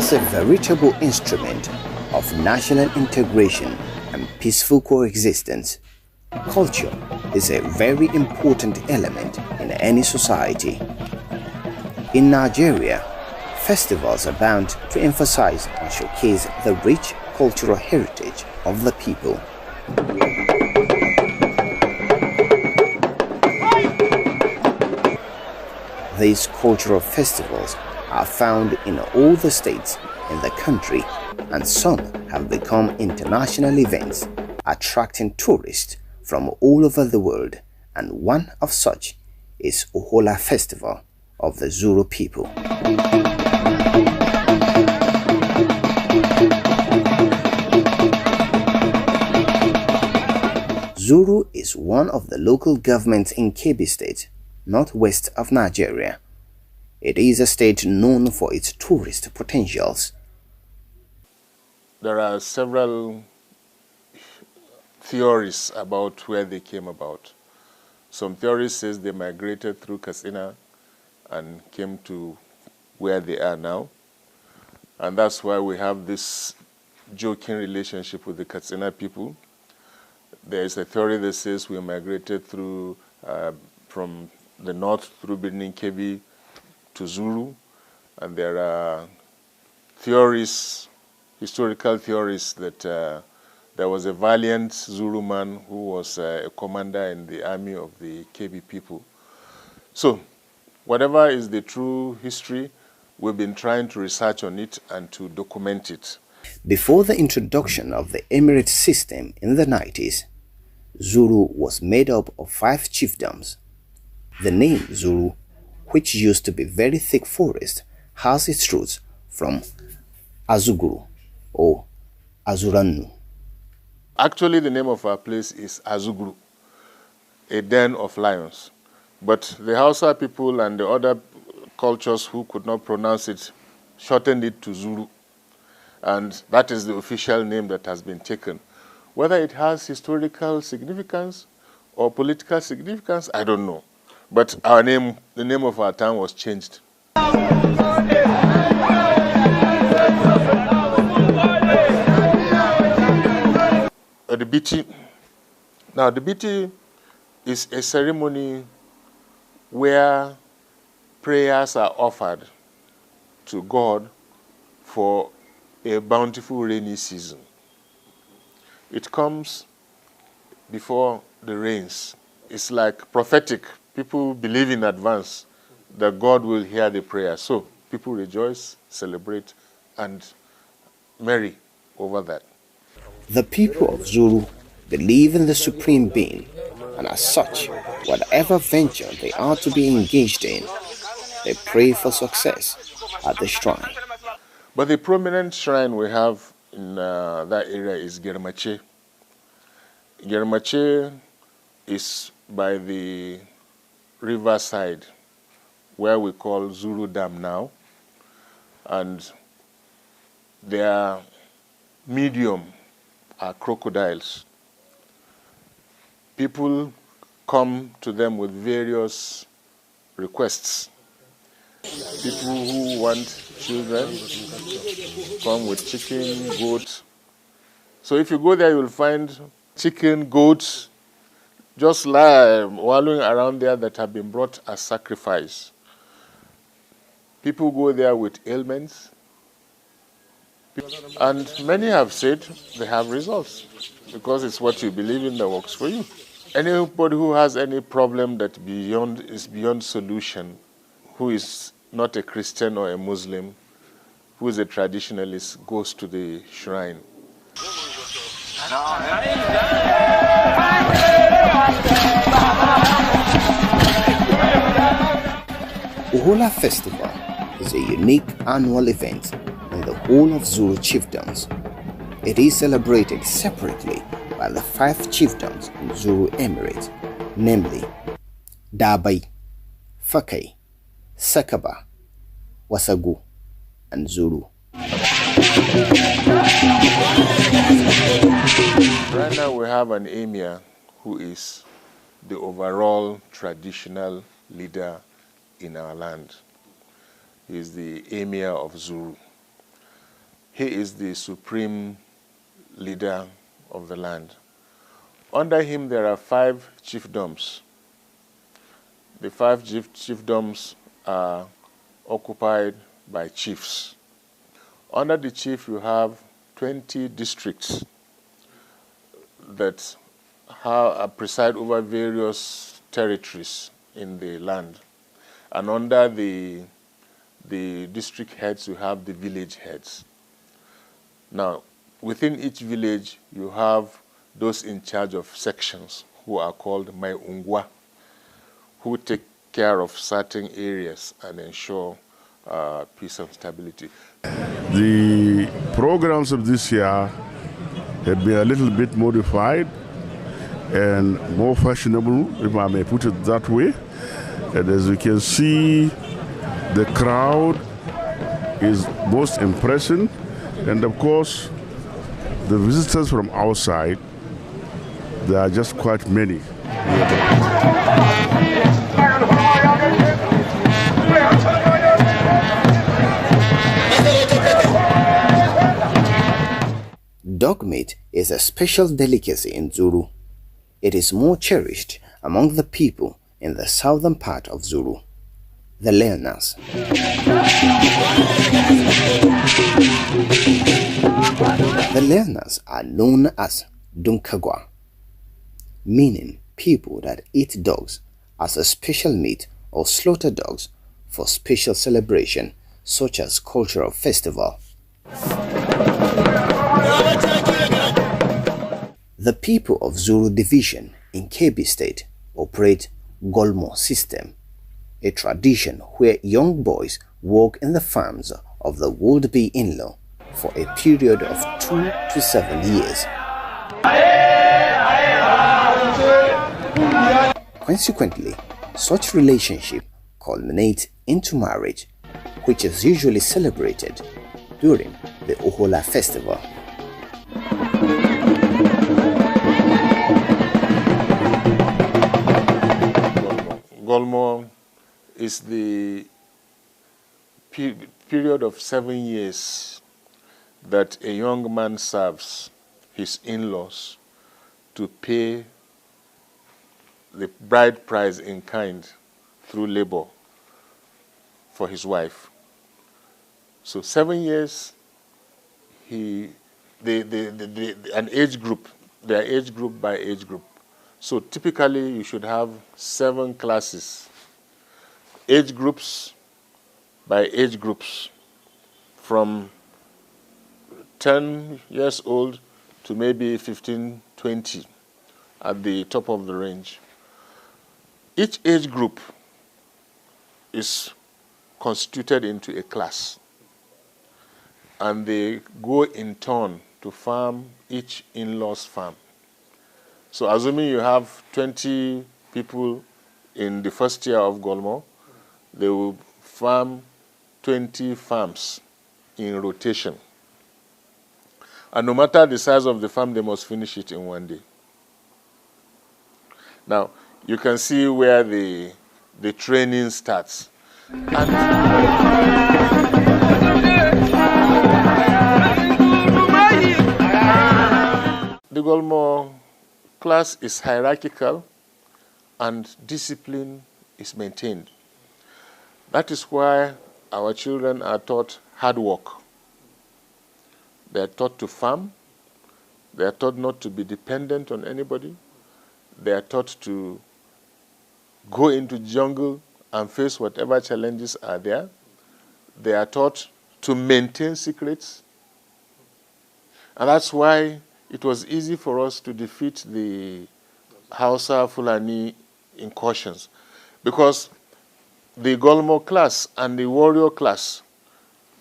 As a veritable instrument of national integration and peaceful coexistence, culture is a very important element in any society. In Nigeria, festivals are bound to emphasize and showcase the rich cultural heritage of the people. These cultural festivals are found in all the states in the country, and some have become international events attracting tourists from all over the world, and one of such is Uhola Festival of the Zulu people. Zuru is one of the local governments in Kebbi State, northwest of Nigeria. It is a state known for its tourist potentials. There are several theories about where they came about. Some theories says they migrated through Katsina and came to where they are now. And that's why we have this joking relationship with the Katsina people. There is a theory that says we migrated through from the north through Birnin Kebbi to Zulu, and there are theories, historical theories, that there was a valiant Zulu man who was a commander in the army of the Kebbi people. So, whatever is the true history, we've been trying to research on it and to document it. Before the introduction of the emirate system in the 90s, Zulu was made up of 5 chiefdoms. The name Zulu, which used to be very thick forest, has its roots from Azuguru or Azuranu. Actually, the name of our place is Azuguru, a den of lions. But the Hausa people and the other cultures who could not pronounce it shortened it to Zulu. And that is the official name that has been taken. Whether it has historical significance or political significance, I don't know. But our name, the name of our town was changed. The Biti. Now, the Biti is a ceremony where prayers are offered to God for a bountiful rainy season. It comes before the rains. It's like prophetic. People believe in advance that God will hear the prayer. So people rejoice, celebrate, and marry over that. The people of Zulu believe in the Supreme Being, and as such, whatever venture they are to be engaged in, they pray for success at the shrine. But the prominent shrine we have in that area is Germache. Germache is by the riverside, where we call Zulu Dam now, and their medium are crocodiles. People come to them with various requests. People who want children come with chicken, goat. So if you go there, you'll find chicken, goats, just wallowing around there that have been brought as sacrifice. People go there with ailments, and many have said they have results because it's what you believe in that works for you. Anybody who has any problem that is beyond solution, who is not a Christian or a Muslim, who is a traditionalist, goes to the shrine. Uhola Festival is a unique annual event in the whole of Zulu chiefdoms. It is celebrated separately by the 5 chiefdoms in Zulu Emirate, namely Dabai, Fakai, Sakaba, Wasagu, and Zulu. Right now we have an emir who is the overall traditional leader in our land. He is the emir of Zulu. he is the supreme leader of the land. Under him, there are 5 chiefdoms. The 5 chiefdoms are occupied by chiefs. Under the chief, you have 20 districts that preside over various territories in the land. And under the district heads, you have the village heads. Now, within each village, you have those in charge of sections who are called Mai Ungwa, who take care of certain areas and ensure peace and stability. The programs of this year have been a little bit modified and more fashionable, if I may put it that way. And as you can see, the crowd is most impressive. And of course, the visitors from outside, there are just quite many. Dog meat is a special delicacy in Zulu. It is more cherished among the people in the southern part of Zulu, the Learners. The Learners are known as Dunkagwa, meaning people that eat dogs as a special meat or slaughter dogs for special celebration such as cultural festival. The people of Zulu Division in Kebbi State operate Golmo system, a tradition where young boys work in the farms of the would-be in-law for a period of 2 to 7 years. Consequently, such relationship culminates into marriage, which is usually celebrated during the Ohola festival. Golmo is the period of 7 years that a young man serves his in-laws to pay the bride price in kind through labor for his wife. So 7 years, an age group, they are age group by age group. So typically you should have 7 classes, age groups by age groups, from 10 years old to maybe 15, 20 at the top of the range. Each age group is constituted into a class, and they go in turn to farm each in-law's farm. So assuming you have 20 people in the first year of Golmo, they will farm 20 farms in rotation. And no matter the size of the farm, they must finish it in 1 day. Now, you can see where the training starts. And the Golmo class is hierarchical and discipline is maintained. That is why our children are taught hard work. They are taught to farm. They are taught not to be dependent on anybody. They are taught to go into jungle and face whatever challenges are there. They are taught to maintain secrets. And that's why it was easy for us to defeat the Hausa Fulani incursions, because the Golmo class and the warrior class,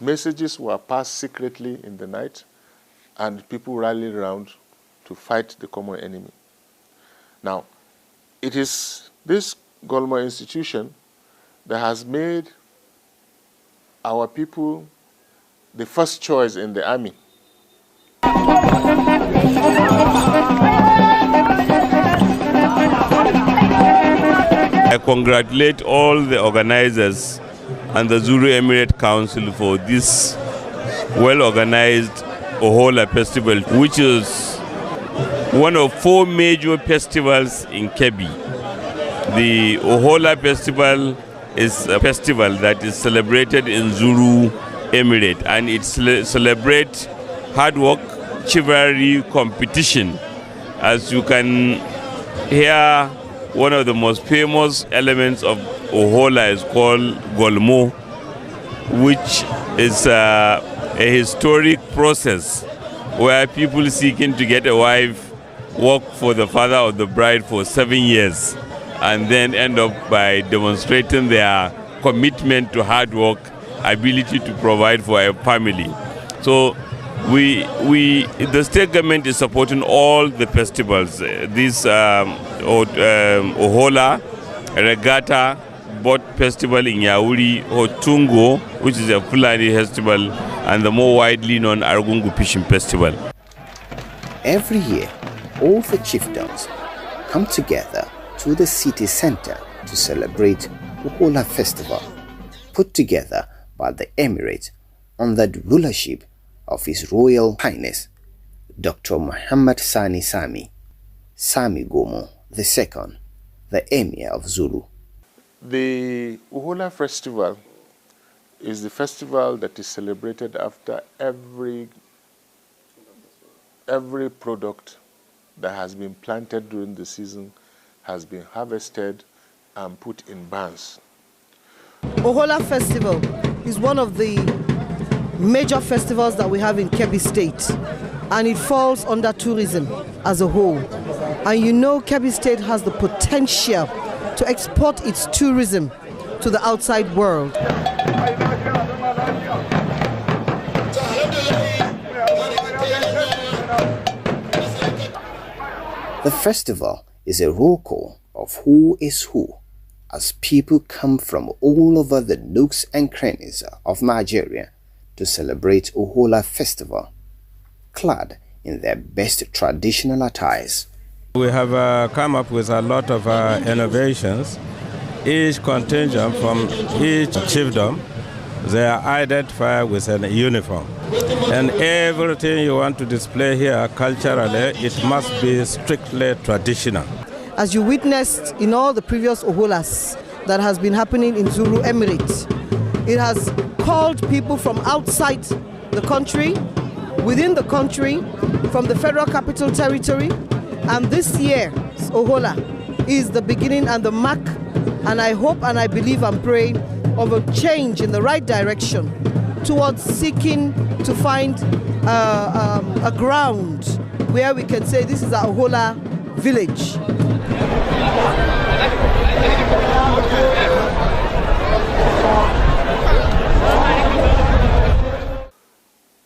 messages were passed secretly in the night, and people rallied around to fight the common enemy. Now, it is this Golmo institution that has made our people the first choice in the army. I congratulate all the organizers and the Zulu Emirate Council for this well-organized Ohola Festival, which is one of 4 major festivals in Kebbi. The Ohola Festival is a festival that is celebrated in Zulu Emirate, and it celebrates hard work, chivalry, competition. As you can hear, one of the most famous elements of Ohola is called Golmo, which is a historic process where people seeking to get a wife work for the father of the bride for 7 years and then end up by demonstrating their commitment to hard work, ability to provide for a family. So the state government is supporting all the festivals. This Ohola, Regatta, Boat Festival in Yauri, Otungo, which is a Fulani festival, and the more widely known Argungu Fishing Festival. Every year, all the chiefdoms come together to the city center to celebrate Ohola Festival, put together by the Emirate under the rulership of His Royal Highness Dr. Muhammad Sani Sami Gomo II, the Emir of Zulu. The Ohola Festival is the festival that is celebrated after every product that has been planted during the season has been harvested and put in barns. Ohola Festival is one of the major festivals that we have in Kebbi State, and it falls under tourism as a whole. And you know Kebbi State has the potential to export its tourism to the outside world. The festival is a roll call of who is who, as people come from all over the nooks and crannies of Nigeria to celebrate Ohola Festival, clad in their best traditional attires. We have come up with a lot of innovations. Each contingent from each chiefdom, they are identified with a uniform. And everything you want to display here culturally, it must be strictly traditional. As you witnessed in all the previous Oholas that has been happening in Zulu Emirate, it has called people from outside the country, within the country, from the Federal Capital Territory. And this year's Ohola is the beginning and the mark, and I hope and I believe and pray of a change in the right direction towards seeking to find a ground where we can say this is our Ohola village.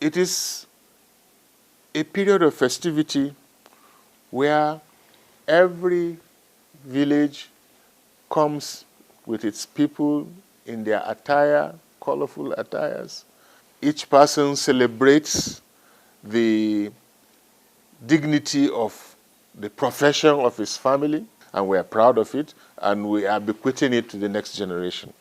It is a period of festivity where every village comes with its people in their attire, colorful attires. Each person celebrates the dignity of the profession of his family, and we are proud of it, and we are bequeathing it to the next generation.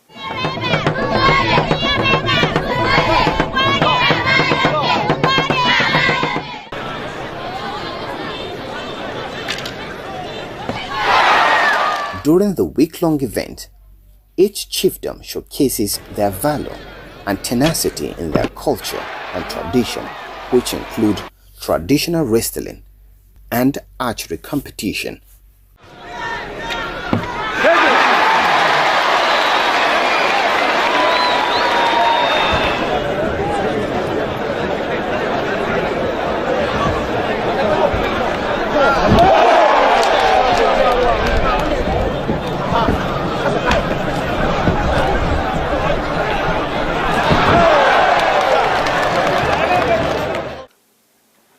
During the week-long event, each chiefdom showcases their valor and tenacity in their culture and tradition, which include traditional wrestling and archery competition.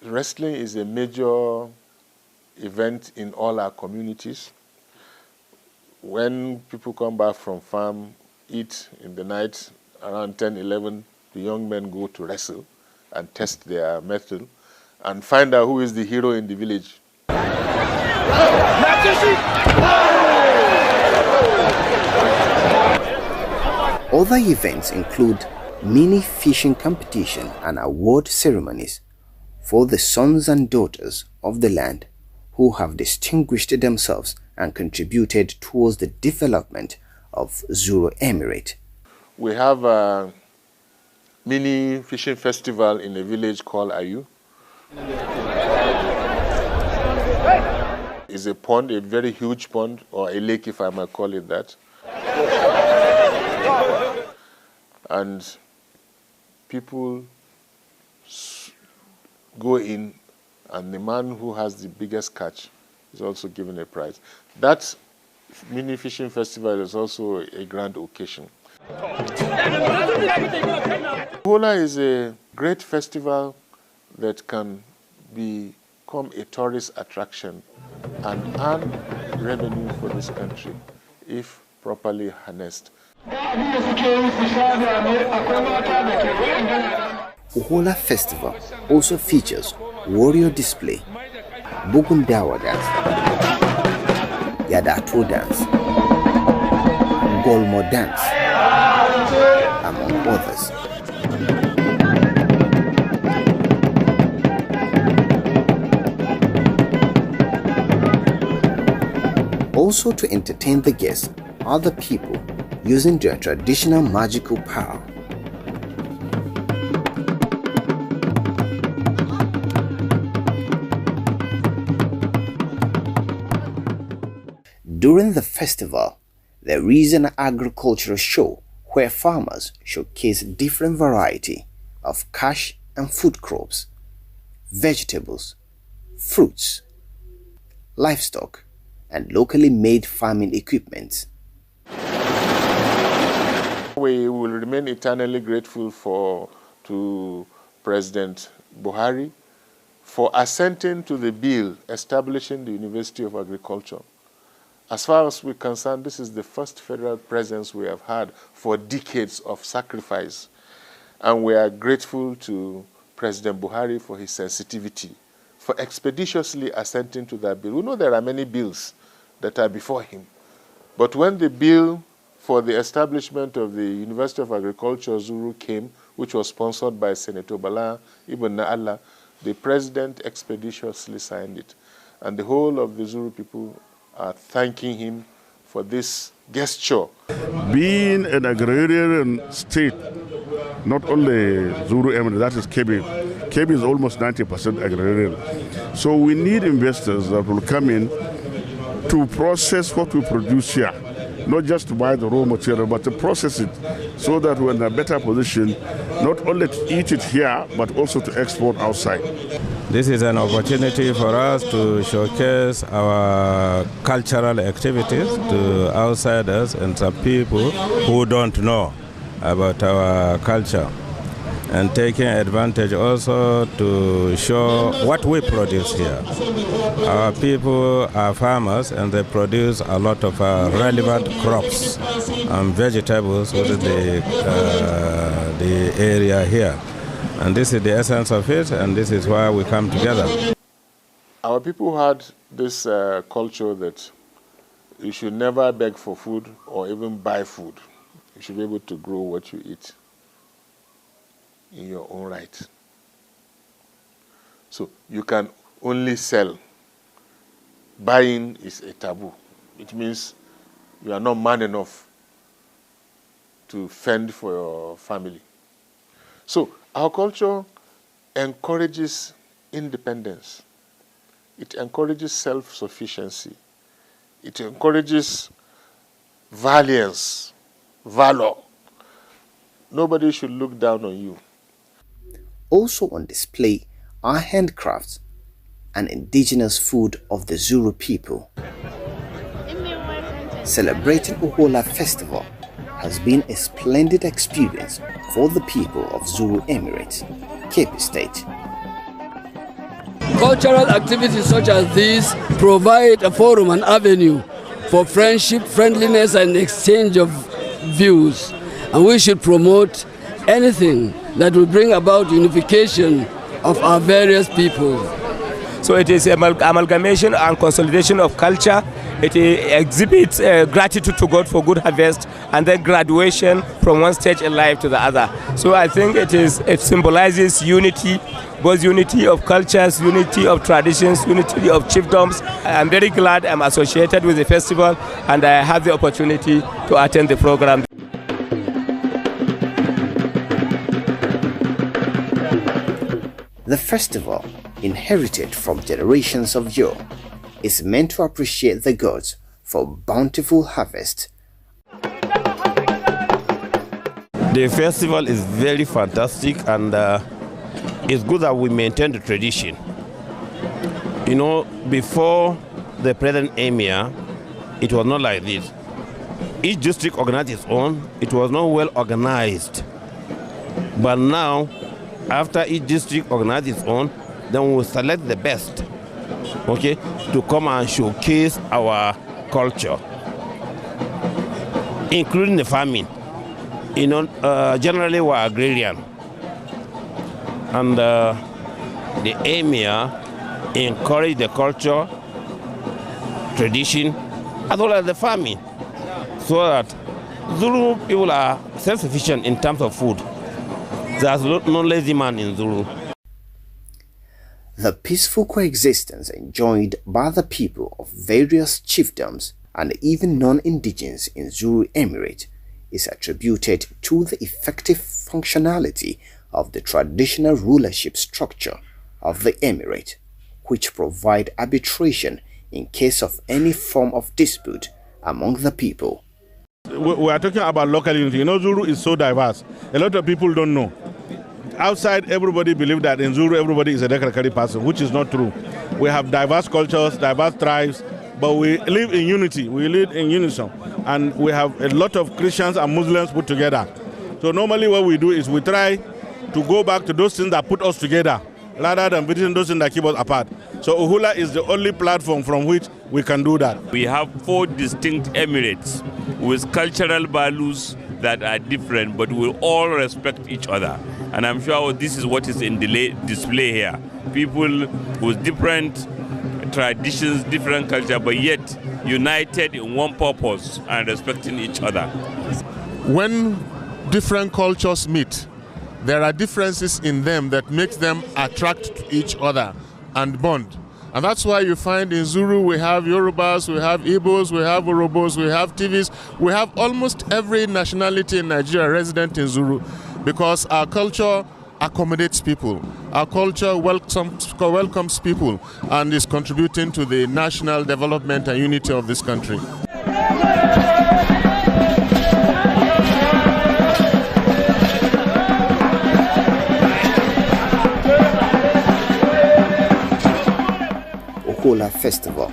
Wrestling is a major event in all our communities. When people come back from farm, eat in the night, around 10, 11, the young men go to wrestle and test their mettle and find out who is the hero in the village. Other events include mini fishing competition and award ceremonies for the sons and daughters of the land who have distinguished themselves and contributed towards the development of Zulu Emirate. We have a mini fishing festival in a village called Ayu. It's a pond, a very huge pond, or a lake if I might call it that. And people go in, and the man who has the biggest catch is also given a prize. That mini fishing festival is also a grand occasion. Ohola is a great festival that can become a tourist attraction and earn revenue for this country if properly harnessed. Ohola Festival also features warrior display, Bugundawa dance, Yadato dance, Golmo dance, among others. Also to entertain the guests are the people using their traditional magical power. During the festival, there is an agricultural show where farmers showcase different variety of cash and food crops, vegetables, fruits, livestock, and locally made farming equipment. We will remain eternally grateful to President Buhari for assenting to the bill establishing the University of Agriculture. As far as we're concerned, this is the first federal presence we have had for decades of sacrifice. And we are grateful to President Buhari for his sensitivity, for expeditiously assenting to that bill. We know there are many bills that are before him. But when the bill for the establishment of the University of Agriculture, Zuru, came, which was sponsored by Senator Bala Ibn Na'Allah, the president expeditiously signed it. And the whole of the Zuru people are thanking him for this gesture. Being an agrarian state, not only Zuru Emirate, that is Kebbi. Kebbi is almost 90% agrarian. So we need investors that will come in to process what we produce here. Not just to buy the raw material, but to process it so that we're in a better position, not only to eat it here, but also to export outside. This is an opportunity for us to showcase our cultural activities to outsiders and some people who don't know about our culture, and taking advantage also to show what we produce here. Our people are farmers and they produce a lot of relevant crops and vegetables within the area here. And this is the essence of it, and this is why we come together. Our people had this culture that you should never beg for food or even buy food. You should be able to grow what you eat in your own right. So you can only sell. Buying is a taboo. It means you are not man enough to fend for your family. So our culture encourages independence. It encourages self-sufficiency. It encourages valiance, valor. Nobody should look down on you. Also on display are handcrafts and indigenous food of the Zulu people. Celebrating Ohola Festival has been a splendid experience for the people of Zulu Emirate, Kebbi State. Cultural activities such as these provide a forum and avenue for friendship, friendliness, and exchange of views. And we should promote anything that will bring about unification of our various peoples. So it is amalgamation and consolidation of culture It exhibits gratitude to God for good harvest and then graduation from one stage in life to the other. So I think it symbolizes unity, both unity of cultures, unity of traditions, unity of chiefdoms. I'm very glad I'm associated with the festival and I have the opportunity to attend the program. The festival, inherited from generations of yore, is meant to appreciate the gods for bountiful harvest. The festival is very fantastic, and it's good that we maintain the tradition. You know, before the present emir, it was not like this. Each district organized its own. It was not well organized. But now, after each district organized its own, then we'll select the best, okay, to come and showcase our culture, including the farming. You know, generally we're agrarian, and the emir encouraged the culture, tradition, as well as the farming, so that Zulu people are self-sufficient in terms of food. There's no lazy man in Zulu. The peaceful coexistence enjoyed by the people of various chiefdoms and even non-indigenous in Zulu Emirate is attributed to the effective functionality of the traditional rulership structure of the emirate, which provide arbitration in case of any form of dispute among the people. We are talking about local unity. You know, Zulu is so diverse. A lot of people don't know. Outside, everybody believes that in Zulu, everybody is a Dekrakari person, which is not true. We have diverse cultures, diverse tribes, but we live in unity. We live in unison. And we have a lot of Christians and Muslims put together. So normally what we do is we try to go back to those things that put us together, rather than visiting those things that keep us apart. So Uhula is the only platform from which we can do that. We have 4 distinct emirates with cultural values that are different, but we all respect each other. And I'm sure this is what is in display here. People with different traditions, different culture, but yet united in one purpose and respecting each other. When different cultures meet, there are differences in them that makes them attract to each other and bond. And that's why you find in Zulu we have Yorubas, we have Igbos, we have Urhobos, we have TVs, we have almost every nationality in Nigeria resident in Zulu, because our culture accommodates people. Our culture welcomes people and is contributing to the national development and unity of this country. Uhula Festival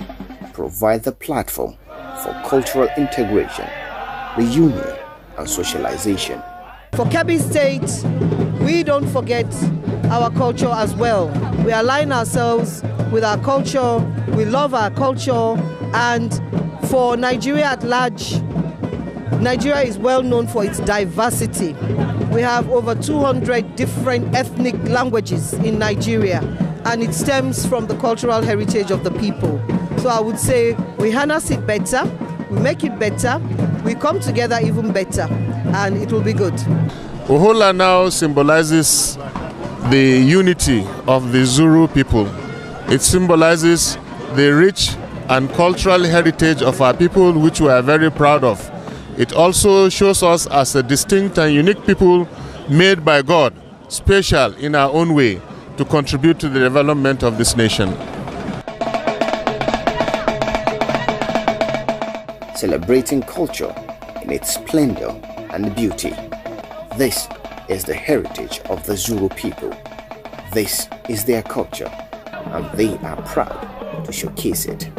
provide the platform for cultural integration, reunion, and socialization. For Kebbi State, we don't forget our culture as well. We align ourselves with our culture, we love our culture, and for Nigeria at large, Nigeria is well known for its diversity. We have over 200 different ethnic languages in Nigeria, and it stems from the cultural heritage of the people. So I would say we harness it better, we make it better, we come together even better, and it will be good. Uhula now symbolizes the unity of the Zulu people. It symbolizes the rich and cultural heritage of our people, which we are very proud of. It also shows us as a distinct and unique people made by God, special in our own way, to contribute to the development of this nation. Celebrating culture in its splendor and beauty. This is the heritage of the Zulu people. This is their culture, and they are proud to showcase it.